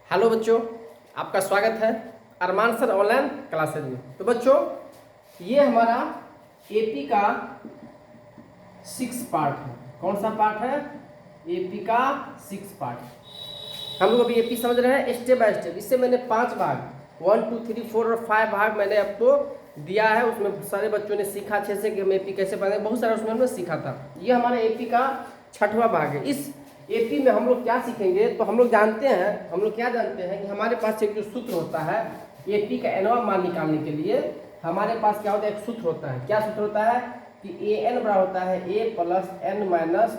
Hello बच्चों, आपका स्वागत है अरमान सर ऑनलाइन क्लासेज में। तो बच्चों, ये हमारा एपी का 6 पार्ट है। कौन सा पार्ट है? एपी का 6 पार्ट। हम लोग अभी एपी समझ रहे हैं स्टेप बाय स्टेप। इससे मैंने 5 भाग 1, 2, 3, 4 और 5 भाग मैंने आपको दिया है। उसमें सारे बच्चों ने सीखा अच्छे से कि हम एपी कैसे पढ़ेंगे। बहुत सारा उसमें हमने सीखा था। ये हमारा एपी का 6वां भाग है। इस एपी में हम लोग क्या सीखेंगे? तो हम लोग जानते हैं, हम लोग क्या जानते हैं कि हमारे पास एक जो सूत्र होता है एपी का एनवा मान निकालने के लिए, हमारे पास क्या होता है? एक सूत्र होता है। क्या सूत्र होता है? कि ए एन बराबर होता है ए प्लस एन माइनस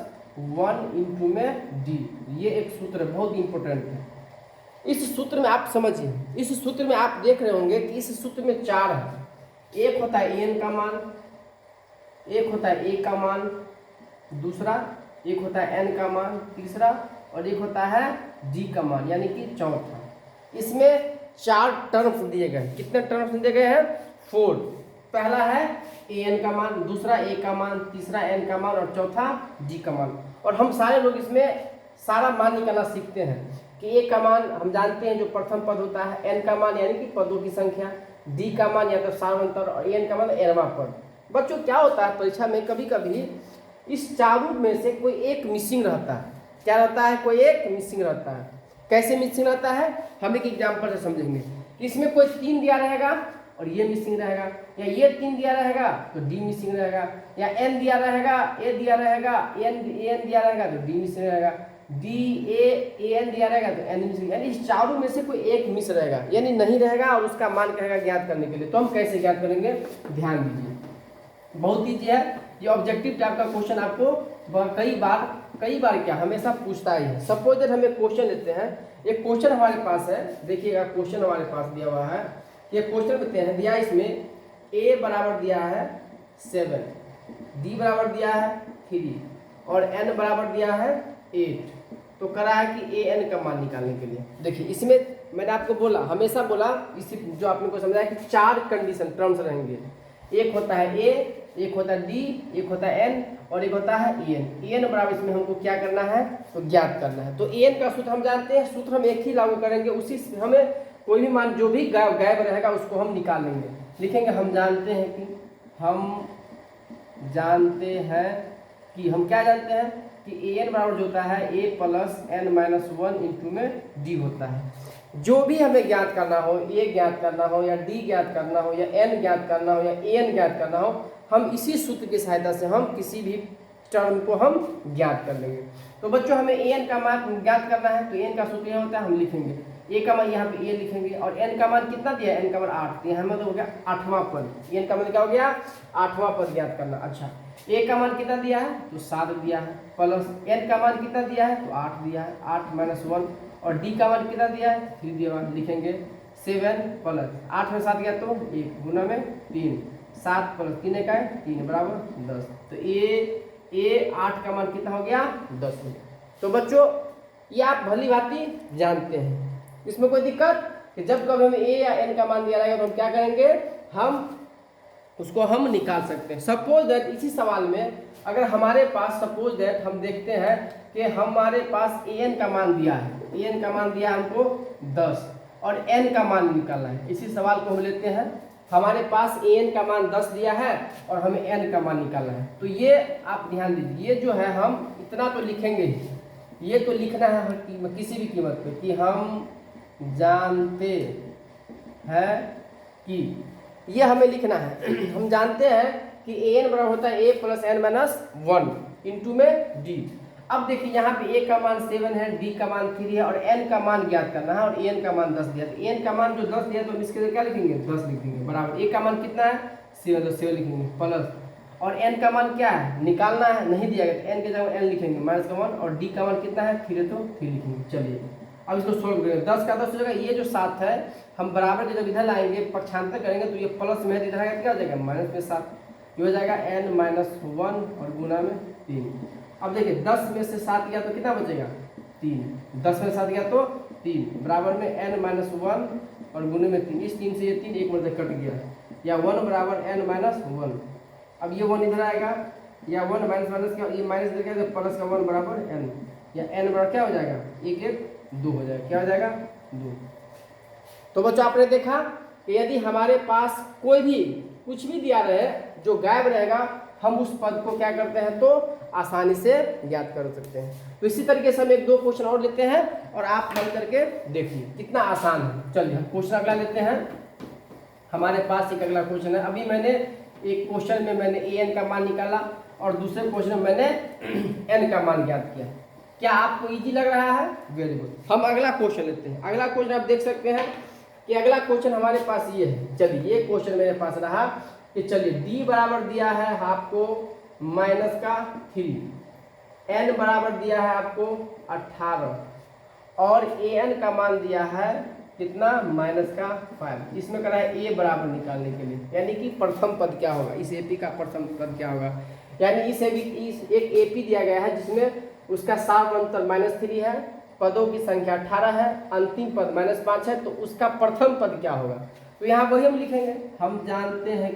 1 इंटू में डी। ये एक सूत्र है, बहुत इंपॉर्टेंट है। इस सूत्र में आप समझिए, इस सूत्र में आप देख रहे होंगे कि इस सूत्र में 4 है। एक होता है एन का मान, एक होता है ए का मान, दूसरा एक होता है एन का मान, तीसरा, और एक होता है डी का मान, यानी कि चौथा। इसमें 4 टर्म्स दिए गए। कितने टर्म्स दिए गए हैं? 4। पहला है ए एन का मान, दूसरा ए का मान, तीसरा एन का मान और चौथा डी का मान। और हम सारे लोग इसमें सारा मान निकालना सीखते हैं कि ए का मान हम जानते हैं जो प्रथम पद होता है, एन का मान यानी कि पदों की संख्या, डी का मान या तो सार्वंतर, और एन का मान एनवा पद। बच्चों, क्या होता है परीक्षा में कभी कभी इस चारों में से कोई एक मिसिंग रहता है। क्या रहता है? कोई एक मिसिंग रहता है। कैसे मिसिंग रहता है? हम एक एग्जाम्पल से समझेंगे। इसमें कोई 3 दिया रहेगा और ये मिसिंग रहेगा, या ये 3 दिया रहेगा तो डी मिसिंग रहेगा, या एन दिया रहेगा, ए दिया रहेगा, एन दिया रहेगा तो डी मिसिंग रहेगा, डी ए एन दिया रहेगा तो एन मिसिंग। यानी इस चारों में से कोई एक मिस रहेगा, यानी नहीं रहेगा, और उसका मान कहेगा ज्ञात करने के लिए। तो हम कैसे ज्ञात करेंगे? ध्यान दीजिए, बहुत ईजी है। ये ऑब्जेक्टिव टाइप का क्वेश्चन आपको कई बार क्या हमेशा पूछता ही है। सपोज दैट हम एक क्वेश्चन लेते हैं। एक क्वेश्चन हमारे पास है, देखिएगा क्वेश्चन हमारे पास दिया हुआ है। ये क्वेश्चन बताते हैं, दिया इसमें a बराबर दिया है 7, d बराबर दिया है 3 और n बराबर दिया है 8। तो करा है कि ए एन का मान निकालने के लिए। देखिए इसमें मैंने आपको बोला, हमेशा बोला, इसी जो आपने को समझाया कि 4 कंडीशन टर्म्स रहेंगे। एक होता है ए, एक होता है डी, एक होता है एन और एक होता है ए एन। ए एन बराबर इसमें हमको क्या करना है? तो ज्ञात करना है। तो ए एन का सूत्र हम जानते हैं, सूत्र हम एक ही लागू करेंगे, उसी से हमें कोई भी मान जो भी गायब रहेगा उसको हम निकाल लेंगे। लिखेंगे हम जानते हैं कि हम क्या जानते हैं कि ए एन बराबर जो होता है ए प्लस एन माइनस 1 इंटू में डी होता है। जो भी हमें ज्ञात करना हो, ए ज्ञात करना हो या डी ज्ञात करना हो या एन ज्ञात करना हो या ए एन ज्ञात करना हो, हम इसी सूत्र की सहायता से हम किसी भी टर्म को हम ज्ञात कर लेंगे। तो बच्चों, हमें ए एन का मान ज्ञात करना है, तो ए एन का सूत्र यह होता है, हम लिखेंगे ए का मान यहाँ पे ए लिखेंगे, और एन का मान कितना दिया है? एन का मान 8, यहाँ मतलब हो गया 8वां पद। एन का मान क्या हो गया? 8वां पद ज्ञात करना। अच्छा, ए का मान कितना दिया है? तो 7 दिया है, प्लस एन का मान कितना दिया है? तो 8 दिया है, 8 माइनस 1, और डी का मान कितना दिया है? 3 दिया है। लिखेंगे 7 प्लस 8 में 7 गया तो 1 गुना में 3, 7 प्लस 3 का है 3 बराबर 10। तो ए 8 का मान कितना हो गया? 10 हो गया। तो बच्चों, ये आप भली भांति जानते हैं, इसमें कोई दिक्कत कि जब कभी हमें ए या एन का मान दिया रहेगा तो हम क्या करेंगे? हम उसको हम निकाल सकते हैं। सपोज दैट इसी सवाल में अगर हमारे पास सपोज दैट हम देखते हैं कि हमारे पास ए एन का मान दिया है, ए एन का मान दिया हमको 10 और एन का मान निकालना है। इसी सवाल को हम लेते हैं, हमारे पास ए एन का मान 10 दिया है और हमें एन का मान निकालना है। तो ये आप ध्यान दीजिए, ये जो है हम इतना तो लिखेंगे ही, ये तो लिखना है हर किसी भी कीमत पे कि हम जानते हैं कि, ये हमें लिखना है। हम जानते हैं कि ए एन बराबर होता है ए प्लस एन माइनस 1 इंटू में डी। अब देखिए यहाँ पे ए का मान 7 है, डी का मान 3 है और एन का मान ज्ञात करना है, और एन का मान 10 दिया। तो एन का मान जो 10 दिया तो हम इसके लिए क्या लिखेंगे? 10 लिखेंगे बराबर। ए का मान कितना है? 7, तो 7 लिखेंगे प्लस, और एन का मान क्या है? निकालना है, नहीं दिया गया तो एन के जगह एन लिखेंगे माइनस का 1, और डी का मान कितना है? 3 है तो 3 लिखेंगे। चलिए अब इसको सोल्व करेंगे। 10 का 10 हो जाएगा, ये जो 7 है हम बराबर के जब इधर लाएंगे पक्षांतर करेंगे तो ये प्लस में है, इधर आएगा क्या हो जाएगा? माइनस में 7, ये हो जाएगा n माइनस 1 और गुना में 3। अब देखिए 10 में से 7 गया तो कितना बचेगा? 3। 10 में 7 गया तो 3 बराबर में n माइनस 1 और गुने में 3। इस 3 से ये 3 एक मतलब कट गया, या 1 बराबर n माइनस 1। अब ये 1 इधर आएगा, या 1 माइनस माइनस का ये माइनस इधर क्या, प्लस का 1 बराबर n, या n बराबर क्या हो जाएगा? 1 1 2 हो जाएगा। क्या हो जाएगा? 2। तो बच्चों आपने देखा कि यदि हमारे पास कोई भी कुछ भी दिया रहे जो गायब रहेगा, हम उस पद को क्या करते हैं तो आसानी से ज्ञात कर सकते हैं। तो इसी तरीके से हम 1-2 क्वेश्चन और लेते हैं और आप हल करके देखिए कितना आसान है। चलिए हम क्वेश्चन अगला लेते हैं। हमारे पास एक अगला क्वेश्चन है। अभी मैंने एक क्वेश्चन में मैंने an का मान निकाला और दूसरे क्वेश्चन में मैंने n का मान ज्ञात किया। क्या आपको इजी लग रहा है? Very good. हम अगला क्वेश्चन लेते हैं। अगला क्वेश्चन आप देख सकते हैं कि अगला क्वेश्चन हमारे पास ये है। चलिए ये क्वेश्चन मेरे पास रहा कि चलिए d बराबर दिया है आपको -3, n बराबर दिया है आपको 18 और an का मान दिया है कितना? -5। इसमें करा है a बराबर निकालने के लिए, यानी कि प्रथम पद क्या होगा, इस एपी का प्रथम पद क्या होगा। यानी इस एक एपी दिया गया है जिसमें उसका सार अंतर -3 है, पदों की संख्या 18 है, अंतिम पद -5 है, तो उसका प्रथम पद क्या होगा। तो यहाँ वही हम लिखेंगे। हम जानते हैं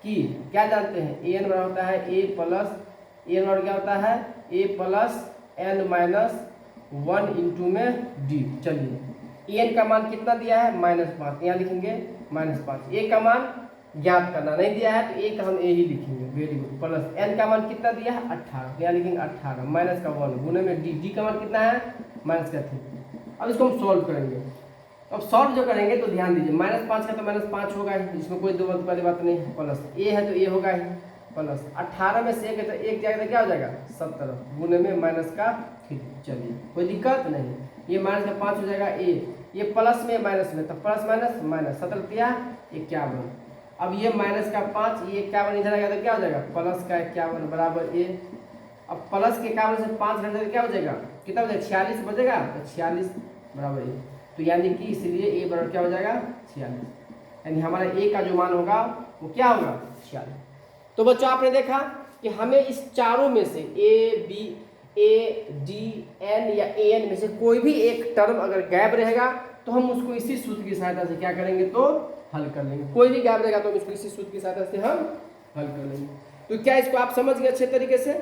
कि क्या जानते हैं, an बराबर होता है a प्लस an बराबर क्या होता है a plus n minus 1 into में d। चलिए an का मान कितना दिया है? -5। यहाँ लिखेंगे -5। a का मान ज्ञात करना नहीं दिया है तो a का हम a ही लिखेंगे। Very good. प्लस n का मान कितना दिया है? 18। यहाँ लिखेंगे 18 माइनस का 1 गुने में d का मान कितना है? -3। अब इसको हम सॉल्व करेंगे। अब सॉल्व जो करेंगे तो ध्यान दीजिए, -5 का तो -5 होगा ही, इसमें कोई दो बात वाली बात नहीं है। प्लस a है तो a होगा ही, प्लस 18 में से 1 है तो 1 जाएगा तो क्या हो जाएगा? 17 गुने में -3। चलिए कोई दिक्कत नहीं। ये -5 हो जाएगा a, ये प्लस में माइनस में, तो प्लस माइनस 17 दिया 51। अब ये -5, ये 51 इधर आ गया तो क्या हो जाएगा? प्लस का 51 बराबर a। अब प्लस के 51 से 5 घंटे क्या हो जाएगा? कितना हो जाएगा? 46 बचेगा, तो 46 बराबर a। तो यानी कि इसलिए a बराबर क्या हो जाएगा? 46। यानी हमारा a का जो मान होगा वो क्या होगा? 46। तो बच्चों आपने देखा कि हमें इस चारों में से a, b, a, d, n या an में से कोई भी एक टर्म अगर गैप रहेगा तो हम उसको इसी सूत्र की सहायता से क्या करेंगे तो हल कर लेंगे। कोई भी गैप रहेगा तो हम इसको इसी सूत्र की सहायता से हम हल कर लेंगे। तो क्या इसको आप समझ गए अच्छे तरीके से?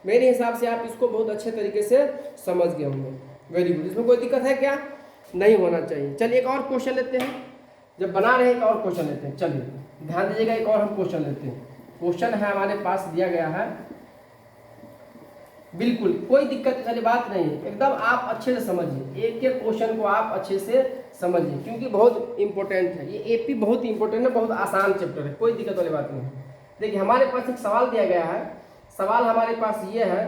मेरे हिसाब से आप इसको बहुत अच्छे तरीके से समझ गए होंगे। Very good. इसमें कोई दिक्कत है क्या? नहीं होना चाहिए। चलिए एक और क्वेश्चन लेते हैं। जब बना रहे एक और क्वेश्चन लेते हैं। चलिए ध्यान दीजिएगा, एक और हम क्वेश्चन लेते हैं। क्वेश्चन है हमारे पास दिया गया है, बिल्कुल कोई दिक्कत वाली बात नहीं है, एकदम आप अच्छे से समझिए। एक एक क्वेश्चन को आप अच्छे से समझिए क्योंकि बहुत इंपॉर्टेंट है। ये एपी बहुत इंपॉर्टेंट है, बहुत आसान चैप्टर है, कोई दिक्कत वाली बात नहीं है। देखिए हमारे पास एक सवाल दिया गया है। सवाल हमारे पास ये है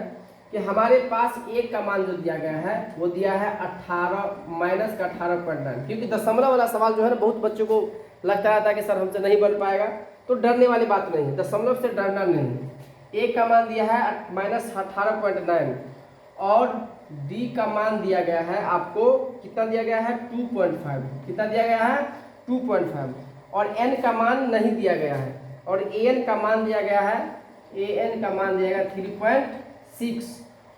कि हमारे पास एक का मान जो दिया गया है वो दिया है 18 माइनस का 18.9। क्योंकि दशमलव वाला सवाल जो है ना बहुत बच्चों को लगता रहता है कि सर हमसे नहीं बन पाएगा, तो डरने वाली बात नहीं है, दशमलव से डरना नहीं है। एक का मान दिया है -18.9 और डी का मान दिया गया है आपको कितना दिया गया है 2.5। कितना दिया गया है 2.5 और एन का मान नहीं दिया गया है और एन का मान दिया गया है एन का मान दिया गया 3.6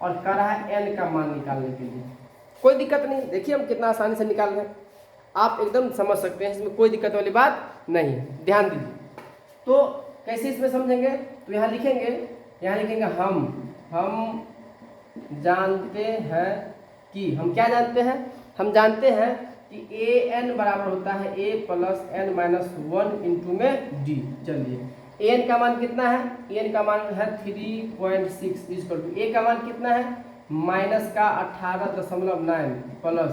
और कर रहा है एन का मान निकालने के लिए। कोई दिक्कत नहीं, देखिए हम कितना आसानी से निकाल रहे हैं, आप एकदम समझ सकते हैं, इसमें कोई दिक्कत वाली बात नहीं है। ध्यान दीजिए तो कैसे इसमें समझेंगे, तो यहाँ लिखेंगे हम जानते हैं कि हम क्या जानते हैं, हम जानते हैं कि ए एन बराबर होता है ए प्लस एन माइनस 1 इंटू में डी। चलिए एन का मान कितना है, एन का मान है 3.6 इक्वल टू ए का मान कितना है माइनस का 18.9 प्लस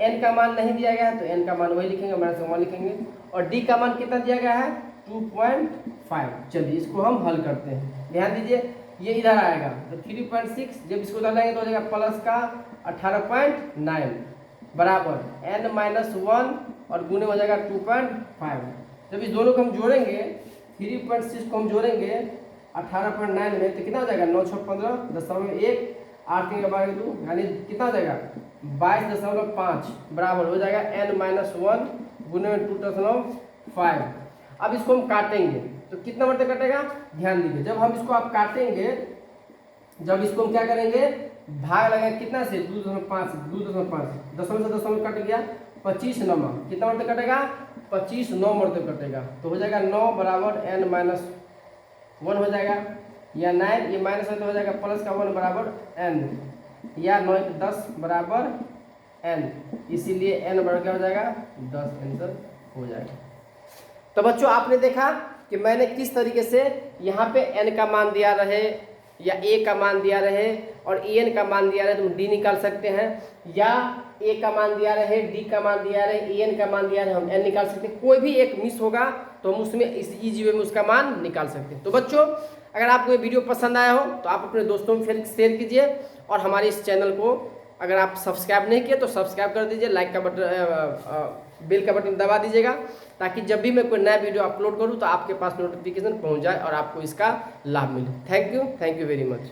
एन का मान नहीं दिया गया है तो एन का मान वही लिखेंगे -1 लिखेंगे और डी का मान कितना दिया गया है 2.5। चलिए इसको हम हल करते हैं। ध्यान दीजिए ये इधर आएगा तो 3.6 जब इसको उधर लाएंगे तो हो जाएगा प्लस का 18.9 बराबर एन माइनस 1 और गुने हो जाएगा 2.5। जब इस दोनों को हम जोड़ेंगे 3.6 को हम जोड़ेंगे 18.9 में तो कितना हो जाएगा 9 6 15 0.1 8 3 12 2 यानी कितना हो जाएगा 22.5 बराबर हो जाएगा एन माइनस 1 गुने 2.5। अब इसको हम काटेंगे तो कितना मरते कटेगा, ध्यान दीजिए जब हम इसको आप काटेंगे, जब इसको हम क्या करेंगे भाग लगेगा कितना से 2.5 दशमलव से दशमलव कट गया 25 9 कितना मरते कटेगा 25 9 मरते कटेगा तो हो जाएगा 9 बराबर एन माइनस 1 हो जाएगा या 9 ये माइनस है तो हो जाएगा प्लस का 1 बराबर एन या 9 × 10 बराबर n, इसीलिए n बराबर क्या हो जाएगा 10 आंसर हो जाएगा। तो बच्चों आपने देखा कि मैंने किस तरीके से यहाँ पे n का मान दिया रहे या a का मान दिया रहे और en का मान दिया रहे तो हम d निकाल सकते हैं, या a का मान दिया रहे d का मान दिया रहे en का मान दिया रहे हम n निकाल सकते हैं। कोई भी एक मिस होगा तो हम उसमें इस इजी वे में उसका मान निकाल सकते हैं। तो बच्चों अगर आपको ये वीडियो पसंद आया हो तो आप अपने दोस्तों में फिर शेयर कीजिए, और हमारे इस चैनल को अगर आप सब्सक्राइब नहीं किए तो सब्सक्राइब कर दीजिए, लाइक का बटन बेल का बटन दबा दीजिएगा, ताकि जब भी मैं कोई नया वीडियो अपलोड करूं तो आपके पास नोटिफिकेशन पहुंच जाए और आपको इसका लाभ मिले। Thank you very much.